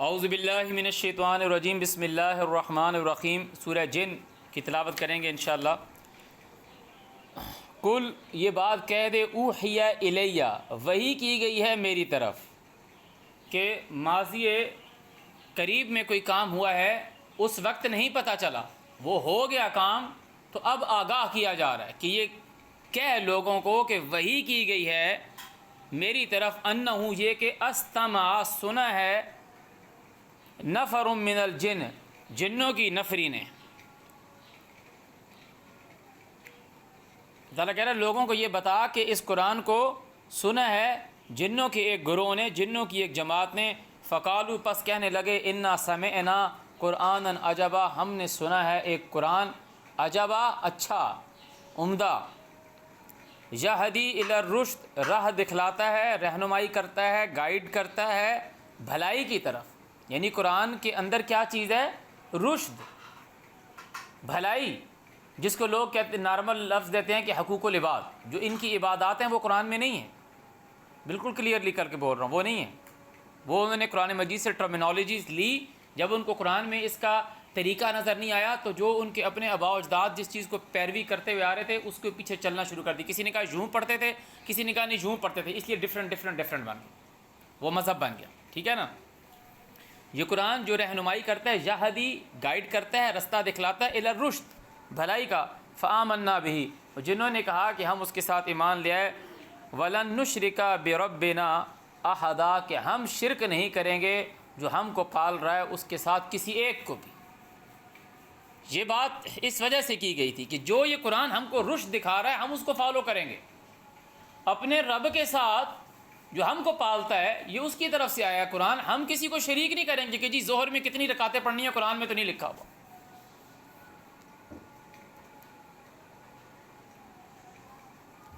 اعوذ باللہ من الشیطان الرجیم، بسم اللہ الرحمن الرحیم۔ سورہ جن کی تلاوت کریں گے انشاءاللہ۔ کل، یہ بات کہہ دے، اوحی الیہ، وحی کی گئی ہے میری طرف، کہ ماضی قریب میں کوئی کام ہوا ہے، اس وقت نہیں پتہ چلا، وہ ہو گیا کام، تو اب آگاہ کیا جا رہا ہے کہ یہ کہہ لوگوں کو کہ وحی کی گئی ہے میری طرف، انہو، یہ کہ استمع، سنا ہے، نفر من الجن، جنوں کی نفری نے۔ اللہ کہہ رہا ہے لوگوں کو یہ بتا کہ اس قرآن کو سنا ہے جنوں کے ایک گروہ نے، جنوں کی ایک جماعت نے۔ فقالو، پس کہنے لگے، انا سمعنا قرآنا عجبا، ہم نے سنا ہے ایک قرآن عجبا، اچھا، عمدہ، یہدی الی الرشد، راہ دکھلاتا ہے، رہنمائی کرتا ہے، گائیڈ کرتا ہے بھلائی کی طرف۔ یعنی قرآن کے اندر کیا چیز ہے؟ رشد، بھلائی، جس کو لوگ کہتے ہیں، نارمل لفظ دیتے ہیں کہ حقوق العباد، جو ان کی عبادات ہیں وہ قرآن میں نہیں ہیں، بالکل کلیئرلی کر کے بول رہا ہوں، وہ نہیں ہیں۔ وہ انہوں نے قرآن مجید سے ٹرمینالوجیز لی، جب ان کو قرآن میں اس کا طریقہ نظر نہیں آیا تو جو ان کے اپنے آباء و اجداد جس چیز کو پیروی کرتے ہوئے آ رہے تھے اس کے پیچھے چلنا شروع کر دی۔ کسی نے کہا یوں پڑھتے تھے، کسی نے کہا نہیں یوں پڑھتے تھے، اس لیے ڈفرینٹ بن گیا، وہ مذہب بن گیا، ٹھیک ہے نا۔ یہ قرآن جو رہنمائی کرتا ہے، یہدی، گائیڈ کرتا ہے، رستہ دکھلاتا ہے، الی الرشد، بھلائی کا، فآمنا بہ، جنہوں نے کہا کہ ہم اس کے ساتھ ایمان لے آئے، ولن نشرک بربنا احدا، کہ ہم شرک نہیں کریں گے جو ہم کو پال رہا ہے اس کے ساتھ کسی ایک کو بھی۔ یہ بات اس وجہ سے کی گئی تھی کہ جو یہ قرآن ہم کو رشد دکھا رہا ہے ہم اس کو فالو کریں گے، اپنے رب کے ساتھ جو ہم کو پالتا ہے، یہ اس کی طرف سے آیا ہے قرآن، ہم کسی کو شریک نہیں کریں گے کہ جی ظہر میں کتنی رکعتیں پڑھنی ہے، قرآن میں تو نہیں لکھا ہوا۔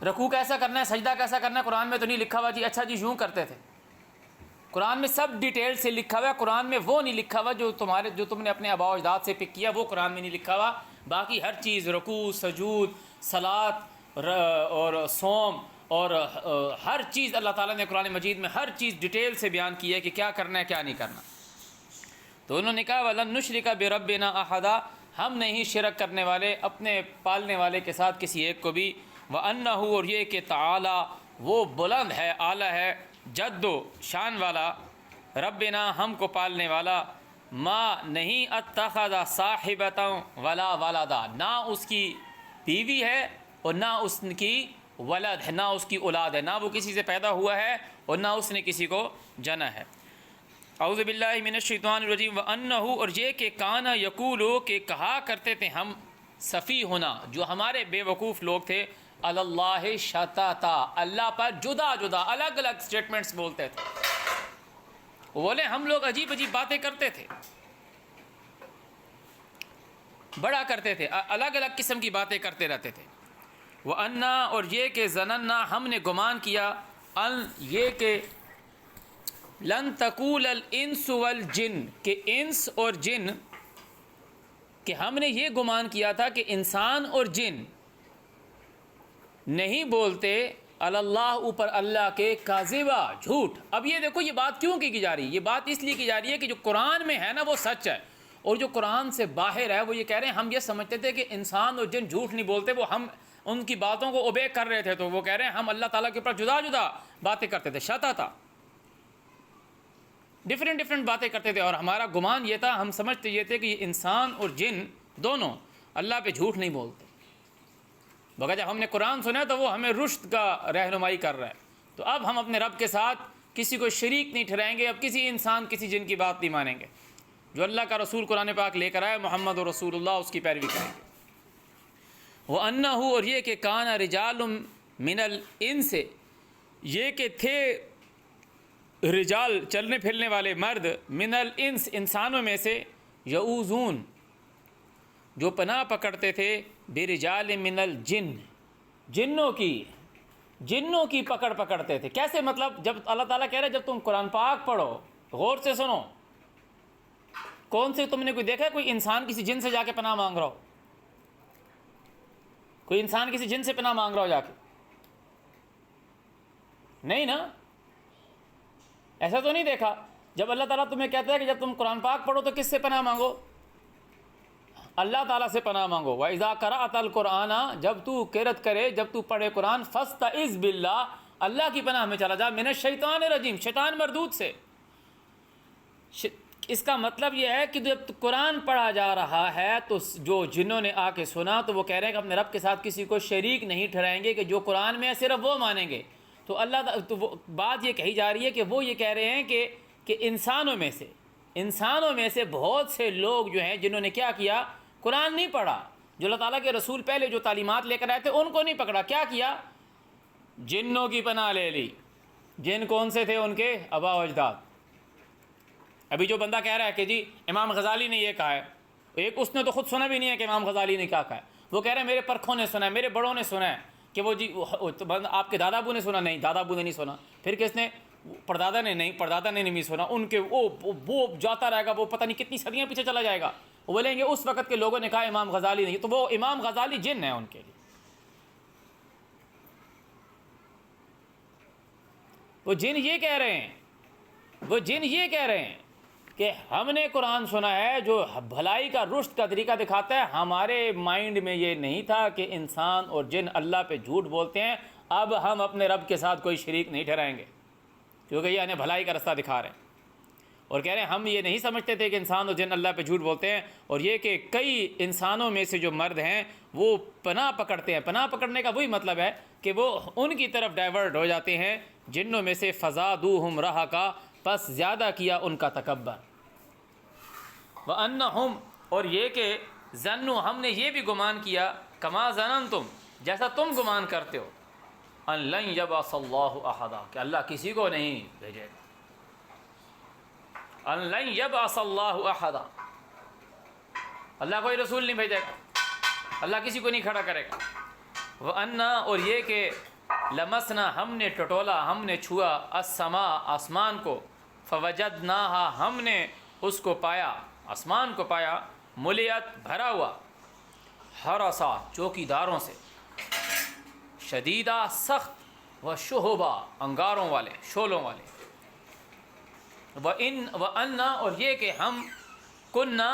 رکوع کیسا کرنا ہے، سجدہ کیسا کرنا ہے، قرآن میں تو نہیں لکھا ہوا جی، اچھا جی یوں کرتے تھے۔ قرآن میں سب ڈیٹیل سے لکھا ہوا ہے، قرآن میں وہ نہیں لکھا ہوا جو تم نے اپنے آباء و اجداد سے پک کیا، وہ قرآن میں نہیں لکھا ہوا۔ باقی ہر چیز، رکوع، سجود، صلاۃ اور صوم اور ہر چیز اللہ تعالیٰ نے قرآن مجید میں ہر چیز ڈیٹیل سے بیان کی ہے کہ کیا کرنا ہے کیا نہیں کرنا۔ تو انہوں نے کہا وَلَن نُشْرِكَ بِرَبِّنَا أَحَدًا، ہم نہیں شرک کرنے والے اپنے پالنے والے کے ساتھ کسی ایک کو بھی۔ وَأَنَّهُ، اور یہ کہ تعالیٰ، وہ بلند ہے، اعلیٰ ہے، جد و شان والا، ربنا، ہم کو پالنے والا، ما، نہیں، اتخذ صاحبۃ ولا ولدا، نہ اس کی بیوی ہے اور نہ اس کی ولد ہے، نہ اس کی اولاد ہے، نہ وہ کسی سے پیدا ہوا ہے اور نہ اس نے کسی کو جنا ہے۔ اعوذ باللہ من الشیطان الرجیم۔ وَأَنَّهُ، اور یہ کہ کانا یقولو، کہ کہا کرتے تھے ہم، صفی ہونا، جو ہمارے بے وقوف لوگ تھے، اللہ شتاتا، اللہ پر جدا جدا الگ الگ سٹیٹمنٹس بولتے تھے۔ وہ بولے ہم لوگ عجیب عجیب باتیں کرتے تھے، بڑا کرتے تھے، الگ الگ قسم کی باتیں کرتے رہتے تھے۔ وَأَنَّا، اور یہ کہ ظننا، ہم نے گمان کیا، ان، یہ کہ لن تقول الانس والجن، کہ انس اور جن، کہ ہم نے یہ گمان کیا تھا کہ انسان اور جن نہیں بولتے اللہ، اوپر اللہ کے، کاذبا، جھوٹ۔ اب یہ دیکھو یہ بات کیوں کی جا رہی ہے، یہ بات اس لیے کی جا رہی ہے کہ جو قرآن میں ہے نا وہ سچ ہے، اور جو قرآن سے باہر ہے وہ یہ کہہ رہے ہیں ہم یہ سمجھتے تھے کہ انسان اور جن جھوٹ نہیں بولتے، وہ ہم ان کی باتوں کو اوبے کر رہے تھے، تو وہ کہہ رہے ہیں ہم اللہ تعالیٰ کے اوپر جدا جدا باتیں کرتے تھے، شتا تھا، ڈفرینٹ باتیں کرتے تھے، اور ہمارا گمان یہ تھا، ہم سمجھتے یہ تھے کہ یہ انسان اور جن دونوں اللہ پہ جھوٹ نہیں بولتے، مگر جب ہم نے قرآن سنا تو وہ ہمیں رشد کا رہنمائی کر رہا ہے، تو اب ہم اپنے رب کے ساتھ کسی کو شریک نہیں ٹھہرائیں گے، اب کسی انسان کسی جن کی بات نہیں مانیں گے، جو اللہ کا رسول قرآن پاک لے کر آئے محمد رسول اللہ، اس کی پیروی کریں گے۔ وَأَنَّهُ، اور یہ کہ کان رجال من الانس، یہ کہ تھے رجال، چلنے پھرنے والے مرد، من الانس، انسانوں میں سے، یعوذون، جو پناہ پکڑتے تھے، برجال من الجن، جنوں کی پکڑ پکڑتے تھے۔ کیسے؟ مطلب جب اللہ تعالیٰ کہہ رہے جب تم قرآن پاک پڑھو غور سے سنو، کون سے تم نے کوئی دیکھا ہے کوئی انسان کسی جن سے جا کے پناہ مانگ رہا ہو؟ کوئی انسان کسی جن سے پناہ مانگ رہا ہو جا کے؟ نہیں نا، ایسا تو نہیں دیکھا۔ جب اللہ تعالیٰ تمہیں کہتا ہے کہ جب تم قرآن پاک پڑھو تو کس سے پناہ مانگو؟ اللہ تعالیٰ سے پناہ مانگو۔ وَإِذَا قَرَأْتَ الْقُرْآنَ، جب تو قرأت کرے، جب تو پڑھے قرآن، فَاسْتَعِذْ بِاللَّہ، اللہ کی پناہ میں چلا جا، مِنَ الشَّیطَانِ الرَّجِیمِ، شیطان مردود سے۔ اس کا مطلب یہ ہے کہ جب قرآن پڑھا جا رہا ہے تو جو جنہوں نے آ کے سنا تو وہ کہہ رہے ہیں کہ اپنے رب کے ساتھ کسی کو شریک نہیں ٹھہرائیں گے، کہ جو قرآن میں ہے صرف وہ مانیں گے۔ تو وہ بات یہ کہی جا رہی ہے کہ وہ یہ کہہ رہے ہیں کہ انسانوں میں سے بہت سے لوگ جو ہیں جنہوں نے کیا کیا، قرآن نہیں پڑھا، جو اللہ تعالیٰ کے رسول پہلے جو تعلیمات لے کر آئے تھے ان کو نہیں پکڑا، کیا کیا؟ جنوں کی پناہ لے لی۔ جن کون سے تھے؟ ان کے آباء و اجداد۔ ابھی جو بندہ کہہ رہا ہے کہ جی امام غزالی نے یہ کہا ہے، ایک اس نے تو خود سنا بھی نہیں ہے کہ امام غزالی نے کیا کہا ہے، وہ کہہ رہے ہیں میرے پرکھوں نے سنا ہے، میرے بڑوں نے سنا ہے کہ وہ جی آپ کے دادا ابو نے سنا، نہیں دادا ابو نے نہیں سنا، پھر کس نے؟ پردادا نے نہیں سنا، ان کے وہ جاتا رہے گا، وہ پتہ نہیں کتنی صدیاں پیچھے چلا جائے گا، وہ بولیں گے اس وقت کے لوگوں نے کہا امام غزالی نہیں، تو وہ امام غزالی جن ہے ان کے لیے۔ وہ جن یہ کہہ رہے ہیں کہ ہم نے قرآن سنا ہے جو بھلائی کا رشد کا طریقہ دکھاتا ہے، ہمارے مائنڈ میں یہ نہیں تھا کہ انسان اور جن اللہ پہ جھوٹ بولتے ہیں، اب ہم اپنے رب کے ساتھ کوئی شریک نہیں ٹھہرائیں گے، کیونکہ یہ ہمیں بھلائی کا رستہ دکھا رہے ہیں۔ اور کہہ رہے ہیں ہم یہ نہیں سمجھتے تھے کہ انسان اور جن اللہ پہ جھوٹ بولتے ہیں، اور یہ کہ کئی انسانوں میں سے جو مرد ہیں وہ پناہ پکڑتے ہیں۔ پناہ پکڑنے کا وہی مطلب ہے کہ وہ ان کی طرف ڈائیورٹ ہو جاتے ہیں، جنوں میں سے فزادوہم رہقا، پس زیادہ کیا ان کا تکبر۔ وَأَنَّهُمْ، اور یہ کہ ظنوا، ہم نے یہ بھی گمان کیا، کما ظننتم، جیسا تم گمان کرتے ہو، ان لن یبعث اللہ احدا، کہ اللہ کسی کو نہیں بھیجے گا، ان لن یبعث اللہ احدا، اللہ کوئی رسول نہیں بھیجے گا، اللہ کسی کو نہیں کھڑا کرے گا۔ وَأَنَّا، اور یہ کہ لمسنا، ہم نے ٹٹولا، ہم نے چھوا، السماء، آسمان کو، فوجدناها، ہم نے اس کو پایا، آسمان کو پایا، ملیت، بھرا ہوا، حرسا، چوکی داروں سے، شدیدہ، سخت، و شہبا، انگاروں والے، شولوں والے، وَأَنَّا، اور یہ کہ ہم کننا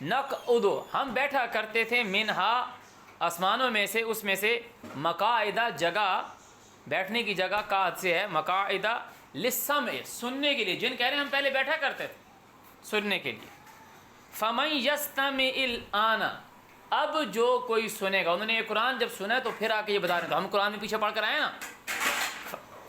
نقعد، ہم بیٹھا کرتے تھے، منہا، آسمانوں میں سے، اس میں سے، مقاعدہ، جگہ، بیٹھنے کی جگہ، قاعد سے ہے، مقاعدہ للسمع، سننے کے لیے، جن کہہ رہے ہیں ہم پہلے بیٹھا کرتے تھے سننے کے لیے۔ فَمَن يَسْتَمِعِ الْآنَ، اب جو کوئی سنے گا، انہوں نے یہ قرآن جب سنا تو پھر آ کے یہ بتا رہے ہیں، تو ہم قرآن میں پیچھے پڑھ کر آئے نا۔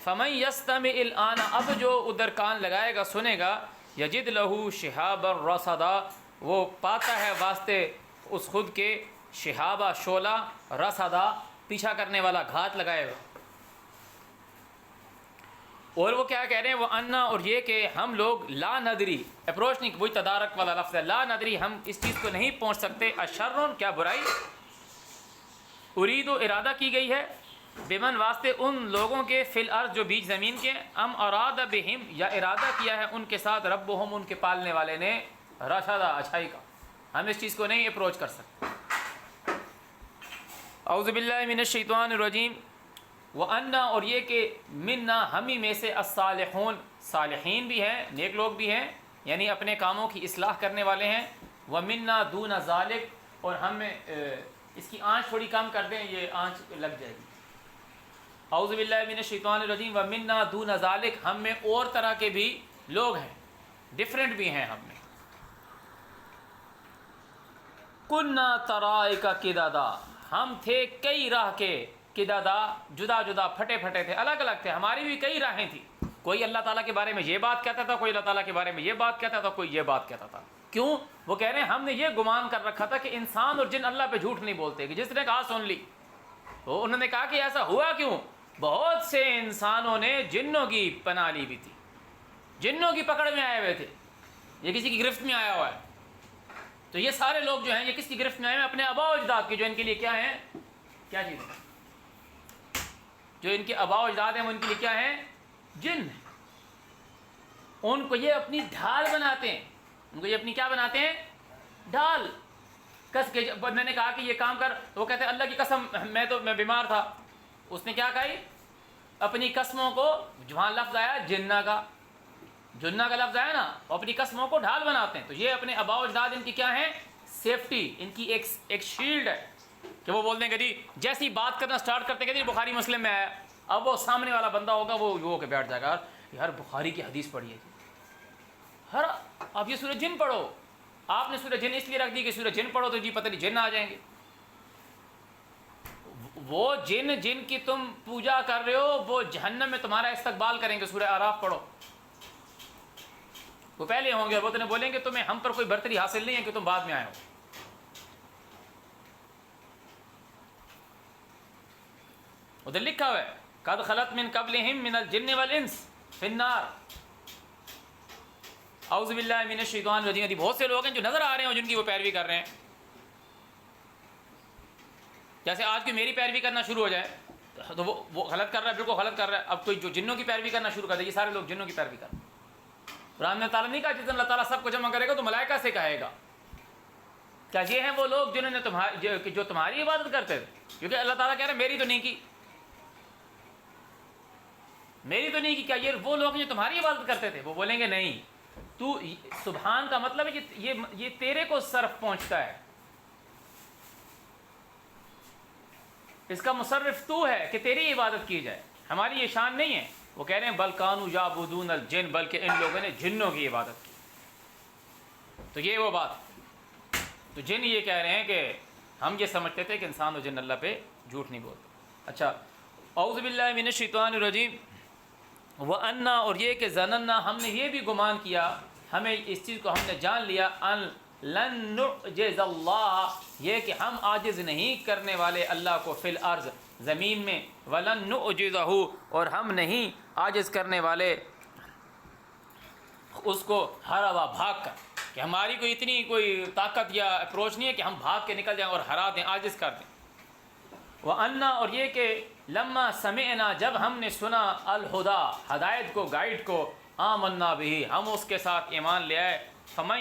فَمَن يَسْتَمِعِ الْآنَ، اب جو ادھر کان لگائے گا، سنے گا، يَجِدْ لَهُ شِهَابًا رَصَدًا، وہ پاتا ہے واسطے اس خود کے، شہابہ، شعلہ، رصدا، پیچھا کرنے والا، گھات لگائے گا۔ اور وہ کیا کہہ رہے ہیں؟ وہ انا، اور یہ کہ ہم لوگ لا ندری، اپروچ نہیں، وہی تدارک والا لفظ ہے، لا ندری، ہم اس چیز کو نہیں پہنچ سکتے، اشرٌ، کیا برائی، ارید، ارادہ کی گئی ہے، بمن، واسطے ان لوگوں کے، فی الارض، جو بیچ زمین کے، ام اراد بہم، یا ارادہ کیا ہے ان کے ساتھ، ربہم، ان کے پالنے والے نے، رشدا، اچھائی کا، ہم اس چیز کو نہیں اپروچ کر سکتے۔ اعوذ باللہ من الشیطان الرجیم۔ وَأَنَّا، اور یہ کہ منا، ہمی میں سے، الصالحون، صالحین بھی ہیں، نیک لوگ بھی ہیں، یعنی اپنے کاموں کی اصلاح کرنے والے ہیں، وَمِنَّا دُونَ ذَلِكَ، اور ہم میں اس کی آنچ تھوڑی کم کر دیں، یہ آنچ لگ جائے گی۔ اعوذ باللہ من الشیطان الرجیم۔ وَمِنَّا دُونَ ذَلِكَ، ہم میں اور طرح کے بھی لوگ ہیں، ڈفرینٹ بھی ہیں ہم میں۔ کُنَّا طَرَائِقَ قِدَدًا، ہم تھے کئی راہ کے، قددا، جدا جدا، پھٹے پھٹے تھے، الگ الگ تھے، ہماری بھی کئی راہیں تھیں، کوئی اللہ تعالیٰ کے بارے میں یہ بات کہتا تھا، کوئی اللہ تعالیٰ کے بارے میں یہ بات کہتا تھا، کوئی یہ بات کہتا تھا۔ کیوں؟ وہ کہہ رہے ہیں ہم نے یہ گمان کر رکھا تھا کہ انسان اور جن اللہ پہ جھوٹ نہیں بولتے، کہ جس نے کہا سن لی، تو انہوں نے کہا کہ ایسا ہوا کیوں؟ بہت سے انسانوں نے جنوں کی پناہ لی بھی تھی، جنوں کی پکڑ میں آئے ہوئے تھے، یہ کسی کی گرفت میں آیا ہوا ہے۔ تو یہ سارے لوگ جو ہیں یہ کس کی گرفت میں آئے ہیں؟ اپنے آباء و اجداد کی، جو ان کے لیے کیا ہیں؟ کیا چیز ہے؟ جو ان کے آباء و اجداد ہیں وہ ان کے لیے کیا ہیں؟ جن ہیں۔ ان کو یہ اپنی ڈھال بناتے ہیں، ان کو یہ اپنی کیا بناتے ہیں؟ ڈھال۔ کس کے بندے نے کہا کہ یہ کام کر، تو وہ کہتے ہیں اللہ کی قسم میں بیمار تھا، اس نے کیا کہی؟ اپنی قسموں کو، جہاں لفظ آیا جنہ کا، جنہ کا لفظ ہے نا، وہ اپنی قسموں کو ڈھال بناتے ہیں. تو یہ اپنے آباء و اجداد ان کی کیا ہیں؟ سیفٹی، ان کی ایک شیلڈ ہے کہ وہ بولتے ہیں کہ جی جیسی بات کرنا سٹارٹ کرتے ہیں کہ جی بخاری مسلم میں ہے، اب وہ سامنے والا بندہ ہوگا وہ ہو کے بیٹھ جائے گا یار بخاری کی حدیث پڑھی ہے جی. ہر آپ یہ سورہ جن پڑھو، آپ نے سورہ جن اس لیے رکھ دی کہ سورہ جن پڑھو تو جی پتہ نہیں جن آ جائیں گے. وہ جن کی تم پوجا کر رہے ہو وہ جہنم میں تمہارا استقبال کریں گے. سورہ اعراف پڑھو، وہ پہلے ہوں گے، وہ تمہیں بولیں گے تمہیں ہم پر کوئی برتری حاصل نہیں ہے کہ تم بعد میں آئے ہو. ادھر لکھا ہوا ہے قد خلت من قبلہم من الجن والانس فی النار. اعوذ باللہ من الشیطان الرجیم. بہت سے لوگ ہیں جو نظر آ رہے ہیں جن کی وہ پیروی کر رہے ہیں. جیسے آج کی میری پیروی کرنا شروع ہو جائے تو وہ غلط کر رہا ہے، بالکل غلط کر رہا ہے. اب کوئی جو جنوں کی پیروی کرنا شروع کر دے، یہ سارے لوگ جنوں کی پیروی کر رہے ہیں. قرآن میں تعالیٰ نہیں کہا جس دن اللہ تعالیٰ سب کو جمع کرے گا تو ملائکہ سے کہے گا کیا یہ ہیں وہ لوگ جنہوں نے جو تمہاری عبادت کرتے تھے؟ کیونکہ اللہ تعالیٰ کہہ رہے ہیں میری تو نہیں کی، میری تو نہیں کی. کیا یہ وہ لوگ جو تمہاری عبادت کرتے تھے؟ وہ بولیں گے نہیں. تو سبحان کا مطلب ہے کہ یہ تیرے کو صرف پہنچتا ہے، اس کا مصرف تو ہے کہ تیری عبادت کی جائے، ہماری یہ شان نہیں ہے. وہ کہہ رہے ہیں بل کانوا یعبدون الجن، بلکہ ان لوگوں نے جنوں کی عبادت کی. تو یہ وہ بات. تو جن یہ کہہ رہے ہیں کہ ہم یہ سمجھتے تھے کہ انسان و جن اللہ پہ جھوٹ نہیں بولتے. اچھا، اعوذ باللہ من الشیطان الرجیم. وَأَنَّا، اور یہ کہ ظننا، ہم نے یہ بھی گمان کیا، ہمیں اس چیز کو ہم نے جان لیا، ان لن نعجز اللہ، یہ کہ ہم عاجز نہیں کرنے والے اللہ کو فی الارض، زمین میں، ولن نعجزہ، اور ہم نہیں عاجز کرنے والے اس کو ہرا بھاگ کر، کہ ہماری کوئی اتنی کوئی طاقت یا اپروچ نہیں ہے کہ ہم بھاگ کے نکل جائیں اور ہرا دیں، عاجز کر دیں. وَأَنَّا، اور یہ کہ لما سمعنا، جب ہم نے سنا، الہدا، ہدایت کو، گائیڈ کو، آمنا بھی، ہم اس کے ساتھ ایمان لے آئے. فمن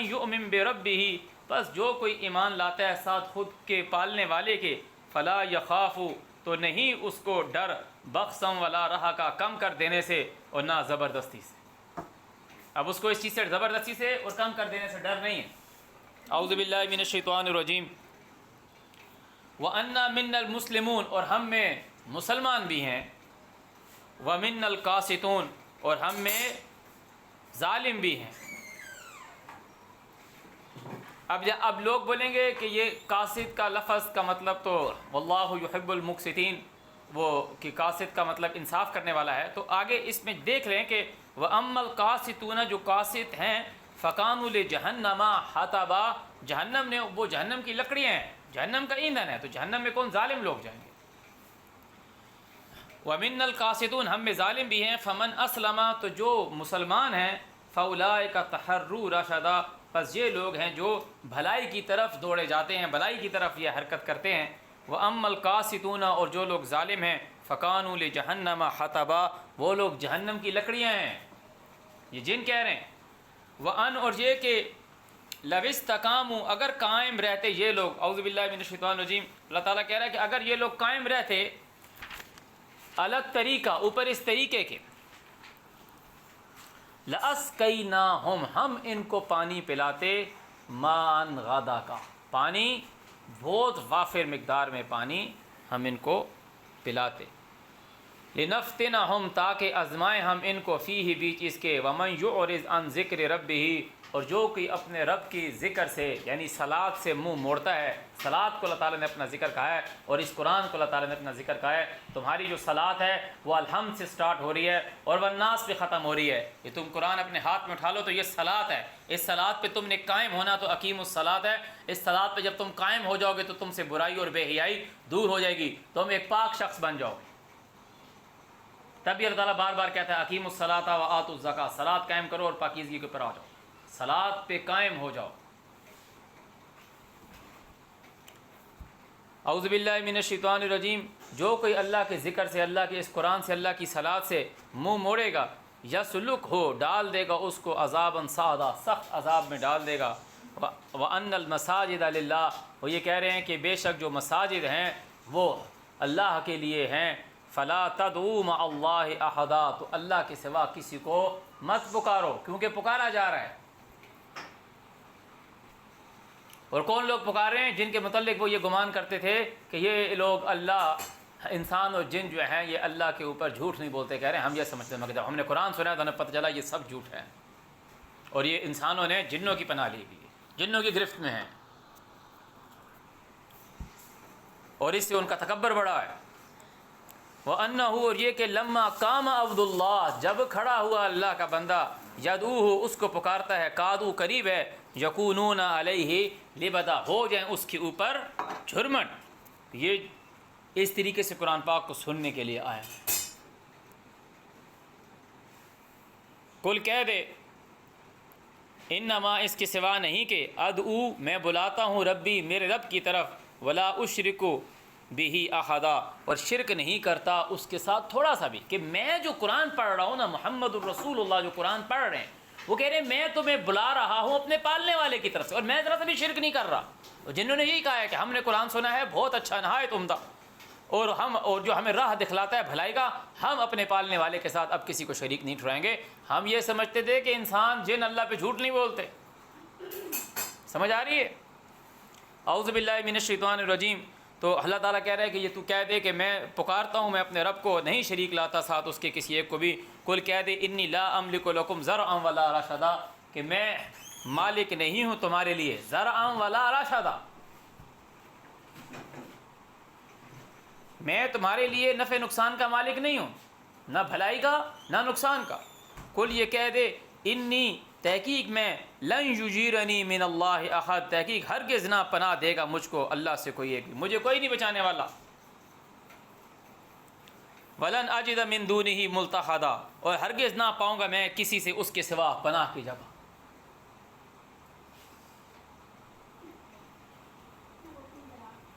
یؤمن بربہ، بس جو کوئی ایمان لاتا ہے ساتھ خود کے پالنے والے کے، فلا یخاف، تو نہیں اس کو ڈر، بخسم ولا رہا کا، کم کر دینے سے اور نہ زبردستی سے. اب اس کو اس چیز سے زبردستی سے اور کم کر دینے سے ڈر نہیں ہے. اعوذ باللہ من الشیطان الرجیم. وَأَنَّا مِنَّا الْمُسْلِمُونَ، اور ہم میں مسلمان بھی ہیں، وَمِنَّا الْقَاسِطُونَ، اور ہم میں ظالم بھی ہیں. اب لوگ بولیں گے کہ یہ قاسط کا لفظ کا مطلب تو واللہ یحب المقسطین، وہ کہ قاسط کا مطلب انصاف کرنے والا ہے. تو آگے اس میں دیکھ لیں کہ وَأَمَّا الْقَاسِطُونَ، جو قاسط ہیں، فَكَانُوا لِجَهَنَّمَ حَطَبًا، جہنم نے، وہ جہنم کی لکڑیاں ہیں، جہنم کا ایندھن ہے. تو جہنم میں کون ظالم لوگ جائیں گے. وَمِنَّ الْقَاسِطُونَ، ہم میں ظالم بھی ہیں. فَمَنْ أَسْلَمَ، تو جو مسلمان ہیں، فَأُولَٰئِكَ تَحَرُّوا رَشَدًا، پس یہ لوگ ہیں جو بھلائی کی طرف دوڑے جاتے ہیں، بھلائی کی طرف یہ حرکت کرتے ہیں. وَأَمَّا الْقَاسِطُونَ، اور جو لوگ ظالم ہیں، فَكَانُوا لِجَهَنَّمَ حَطَبًا، وہ لوگ جہنم کی لکڑیاں ہیں. یہ جن کہہ رہے ہیں. وَأَنْ، اور یہ کہ لَوِ اسْتَقَامُوا، اگر قائم رہتے یہ لوگ، اعوذ باللہ من الشیطان الرجیم، اللہ تعالیٰ کہہ رہا ہے کہ اگر یہ لوگ قائم رہتے الگ طریقہ، اوپر اس طریقے کے، لَأَسْقَيْنَاهُمْ، ہم ان کو پانی پلاتے، مَاءً غَدَقًا، کا پانی بہت وافر مقدار میں پانی ہم ان کو پلاتے. لِنَفْتِنَهُمْ، تاکہ آزمائیں ہم ان کو، فیہ، بیچ اس کے، وَمَنْ يُعْرِضْ عَنْ ذِكْرِ رَبِّهِ، اور جو کوئی اپنے رب کی ذکر سے یعنی صلاۃ سے منہ موڑتا ہے. صلاۃ کو اللہ تعالیٰ نے اپنا ذکر کہا ہے اور اس قرآن کو اللہ تعالیٰ نے اپنا ذکر کہا ہے. تمہاری جو صلاۃ ہے وہ الحمد سے سٹارٹ ہو رہی ہے اور والناس پہ ختم ہو رہی ہے. یہ تم قرآن اپنے ہاتھ میں اٹھا لو تو یہ صلاۃ ہے. اس صلاۃ پہ تم نے قائم ہونا تو اقیم الصلاۃ ہے. اس صلاۃ پہ جب تم قائم ہو جاؤ گے تو تم سے برائی اور بے حیائی دور ہو جائے گی، تم ایک پاک شخص بن جاؤ گے. تب یہ اللہ تعالیٰ بار بار کہتا ہے اقیم الصلاۃ وآتوا الزکاۃ، صلاۃ قائم کرو اور پاکیزگی کے اوپر آ جاؤ، صلاۃ پہ قائم ہو جاؤ. اعوذ باللہ من الشیطان الرجیم. جو کوئی اللہ کے ذکر سے، اللہ کے اس قرآن سے، اللہ کی صلاۃ سے منہ موڑے گا، یسلک ہو، ڈال دے گا اس کو، عذابًا صعدا، سخت عذاب میں ڈال دے گا. وَأَنَّ الْمَسَاجِدَ لِلَّهِ، وہ یہ کہہ رہے ہیں کہ بے شک جو مساجد ہیں وہ اللہ کے لیے ہیں. فلا تدعوا مع اللہ احدا، تو اللہ کے سوا کسی کو مت پکارو، کیونکہ پکارا جا رہا ہے۔ اور کون لوگ پکار رہے ہیں؟ جن کے متعلق وہ یہ گمان کرتے تھے کہ یہ لوگ اللہ، انسان اور جن جو ہیں یہ اللہ کے اوپر جھوٹ نہیں بولتے، کہہ رہے ہیں ہم یہ سمجھتے ہیں، مگر جب ہم نے قرآن سنا تو ہمیں پتہ چلا یہ سب جھوٹ ہے، اور یہ انسانوں نے جنوں کی پناہ لی ہوئی ہے، جنوں کی گرفت میں ہیں، اور اس سے ان کا تکبر بڑا ہے۔ وَأَنَّهُ، اور یہ کہ لما قام عبد اللہ، جب کھڑا ہوا اللہ کا بندہ، یدعوہ، اس کو پکارتا ہے، کادو، قریب ہے، یکونون علیہ لبدا، ہو جائیں اس کے اوپر جھرمٹ۔ یہ اس طریقے سے قرآن پاک کو سننے کے لیے آیا۔ کل کہہ دے، انما، اس کے سوا نہیں کہ، ادعو، میں بلاتا ہوں، ربی، میرے رب کی طرف، ولا اشرکو بہ احدا، اور شرک نہیں کرتا اس کے ساتھ تھوڑا سا بھی، کہ میں جو قرآن پڑھ رہا ہوں نا، محمد الرسول اللہ جو قرآن پڑھ رہے ہیں، وہ کہہ رہے ہیں میں تمہیں بلا رہا ہوں اپنے پالنے والے کی طرف سے، اور میں ذرا سا بھی شرک نہیں کر رہا۔ اور جنہوں نے یہی کہا ہے کہ ہم نے قرآن سنا ہے، بہت اچھا، نہایت عمدہ، اور جو ہمیں راہ دکھلاتا ہے بھلائی کا، ہم اپنے پالنے والے کے ساتھ اب کسی کو شریک نہیں ٹھہرائیں گے۔ ہم یہ سمجھتے تھے کہ انسان، جن اللہ پہ جھوٹ نہیں بولتے۔ سمجھ آ رہی ہے؟ اعوذ باللہ من الشیطان الرجیم۔ تو اللہ تعالیٰ کہہ رہا ہے کہ یہ تو کہہ دے کہ میں پکارتا ہوں، میں اپنے رب کو نہیں شریک لاتا ساتھ اس کے کسی ایک کو بھی۔ کل کہہ دے، انی لا املک لکم زرعا ولا رشدا، کہ میں مالک نہیں ہوں تمہارے لیے زرعا ولا رشدا، میں تمہارے لیے نفع نقصان کا مالک نہیں ہوں، نہ بھلائی کا نہ نقصان کا۔ کل یہ کہہ دے، انی، تحقیق میں، لن یجیرنی من اللہ احد، تحقیق ہرگز نہ پناہ دے گا مجھ کو اللہ سے کوئی ایک بھی، مجھے کوئی نہیں بچانے والا۔ ولن اجد من دونہ ملتحدا، اور ہرگز نہ پاؤں گا میں کسی سے اس کے سوا پناہ کی جگہ۔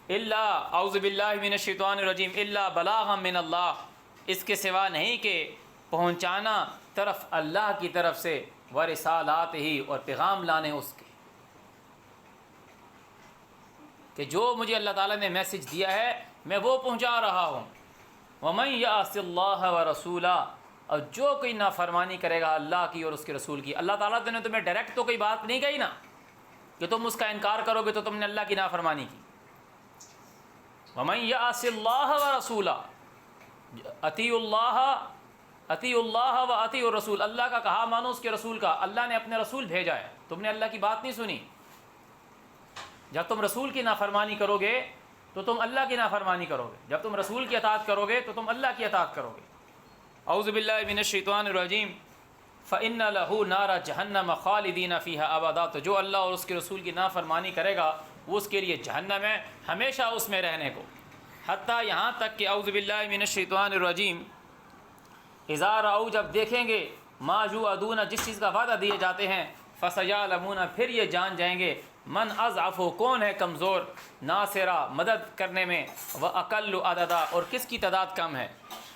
الا، اعوذ باللہ من الشیطان الرجیم، الا بلاغا من اللہ، اس کے سوا نہیں کہ پہنچانا طرف اللہ کی طرف سے، ورسالات ہی، اور پیغام لانے اس کے، کہ جو مجھے اللہ تعالیٰ نے میسج دیا ہے میں وہ پہنچا رہا ہوں۔ ومن یعص اللہ ورسولہ، اور جو کوئی نافرمانی کرے گا اللہ کی اور اس کے رسول کی۔ اللہ تعالیٰ نے تمہیں ڈائریکٹ تو کوئی بات نہیں کہی نا کہ تم اس کا انکار کرو گے تو تم نے اللہ کی نافرمانی کی۔ ومن یعص اللہ ورسولہ، اطیعوا اللہ و اطیعوا الرسول، اللہ کا کہا مانو اس کے رسول کا۔ اللہ نے اپنے رسول بھیجا ہے، تم نے اللہ کی بات نہیں سنی۔ جب تم رسول کی نافرمانی کرو گے تو تم اللہ کی نافرمانی کرو گے، جب تم رسول کی اطاعت کرو گے تو تم اللہ کی اطاعت کرو گے۔ اعوذ باللہ من الشیطان الرجیم۔ فإن له نار جہنم خالدین فیہا ابدا، تو جو اللہ اور اس کے رسول کی نافرمانی کرے گا وہ اس کے لیے جہنم ہے، ہمیشہ اس میں رہنے کو، حتیٰ یہاں تک کہ اعوذ باللہ من الشیطان الرجیم، اذا رأوا، جب دیکھیں گے، ما یوعدون، جس چیز کا وعدہ دیے جاتے ہیں، فسیعلمون، پھر یہ جان جائیں گے، من اضعف، کون ہے کمزور، ناصرہ، مدد کرنے میں، واقل عددا، اور کس کی تعداد کم ہے۔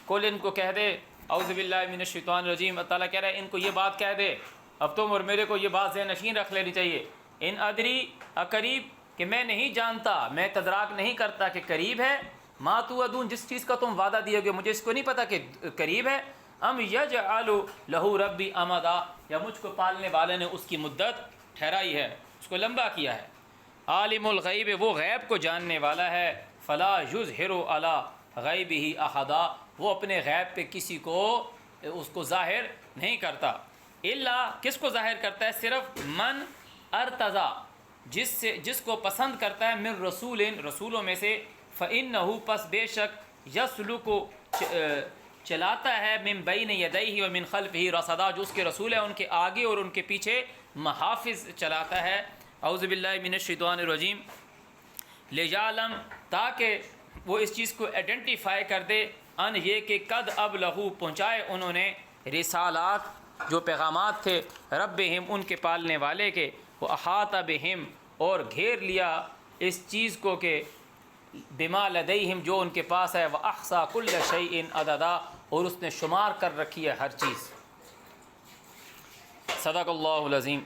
کل، ان کو کہہ دے، اعوذ باللہ من الشیطان الرجیم، اللہ تعالیٰ کہہ رہا ہے ان کو یہ بات کہہ دے، اب تم اور میرے کو یہ بات ذہن نشین رکھ لینی چاہیے، ان ادری اقریب، کہ میں نہیں جانتا، میں تدراک نہیں کرتا کہ قریب ہے، ما توعدون، جس چیز کا تم وعدہ دیے گے مجھے اس کو نہیں پتا کہ قریب ہے، ام یجعل لہ ربی امدا، یا مجھ کو پالنے والے نے اس کی مدت ٹھہرائی ہے، اس کو لمبا کیا ہے۔ عالم الغیب، وہ غیب کو جاننے والا ہے، فلا یظہر علی غیبہ احدا، وہ اپنے غیب پہ کسی کو اس کو ظاہر نہیں کرتا، الا، کس کو ظاہر کرتا ہے؟ صرف من ارتضی، جس کو پسند کرتا ہے، من رسول، رسولوں میں سے، فإنہ، پس بے شک، یسلک، چلاتا ہے، من بین یدیہ و من خلفہ رصدا، جو اس کے رسول ہیں ان کے آگے اور ان کے پیچھے محافظ چلاتا ہے۔ اعوذ باللہ من الشیطان الرجیم۔ لیجعلم، تاکہ وہ اس چیز کو آئیڈینٹیفائی کر دے، ان، یہ کہ قد ابلغوا، پہنچائے انہوں نے، رسالات، جو پیغامات تھے، ربہم، ان کے پالنے والے کے، وہ احاطہ بہم، اور گھیر لیا اس چیز کو کہ بما لدیہم، جو ان کے پاس ہے، واحصا کل شیء عددا، اور اس نے شمار کر رکھی ہے ہر چیز۔ صدق اللہ العظیم۔